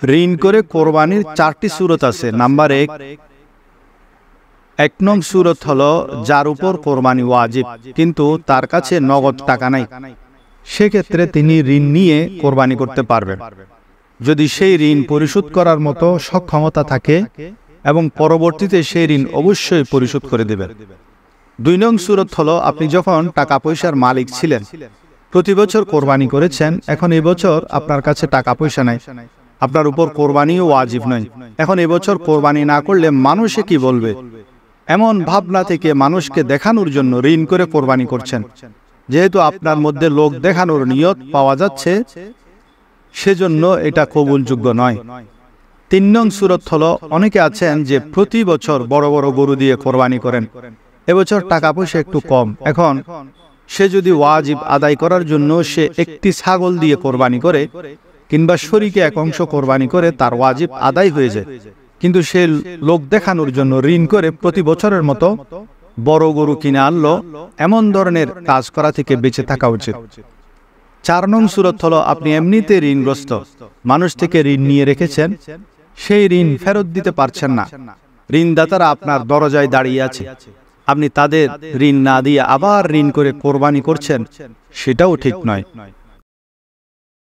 ঋণ করে কোরবানির 4টি সূরত আছে। নাম্বার 1 নং সূরত হলো যার উপর কোরবানি ওয়াজিব কিন্তু তার কাছে নগদ টাকা নাই, সেক্ষেত্রে তিনি ঋণ নিয়ে কোরবানি করতে পারবেন যদি সেই ঋণ পরিশোধ করার মতো সক্ষমতা থাকে এবং পরবর্তীতে সেই ঋণ অবশ্যই পরিশোধ করে দেবেন। 2 নং সূরত হলো আপনি যখন টাকা পয়সার মালিক ছিলেন, প্রতি বছর কোরবানি করেছেন, এখন এই বছর আপনার কাছে টাকা পয়সা নাই, আপনার উপর কোরবানিও ওয়াজিব নয়, এখন এবছর কোরবানি না করলে মানুষে কি বলবে, এমন ভাবনা থেকে মানুষকে দেখানোর জন্য ঋণ করে কোরবানি করছেন। যেহেতু আপনার মধ্যে লোক দেখানোর নিয়ত পাওয়া যাচ্ছে, সেজন্য এটা কবুলযোগ্য নয়। 3 নং সূরত হলো অনেকে আছেন যে প্রতি বছর বড় বড় গরু দিয়ে কোরবানি করেন, এবছর টাকা পয়সা একটু কম, এখন সে যদি ওয়াজিব আদায় করার জন্য সে একটি ছাগল দিয়ে কোরবানি করে কিংবা শরীকে এক অংশ কোরবানি করে তার ওয়াজিব আদায় হয়ে যায়, কিন্তু সে লোক দেখানোর জন্য ঋণ করে প্রতি বছরের মতো বড় গরু কিনে আনলো, এমন ধরনের কাজ করা থেকে বেঁচে থাকা উচিত। 4 নং সূরত হলো আপনি এমনিতে ঋণগ্রস্ত, মানুষ থেকে ঋণ নিয়ে রেখেছেন, সেই ঋণ ফেরত দিতে পারছেন না, ঋণদাতারা আপনার দরজায় দাঁড়িয়ে আছে, আপনি তাদের ঋণ না দিয়ে আবার ঋণ করে কোরবানি করছেন, সেটাও ঠিক নয়।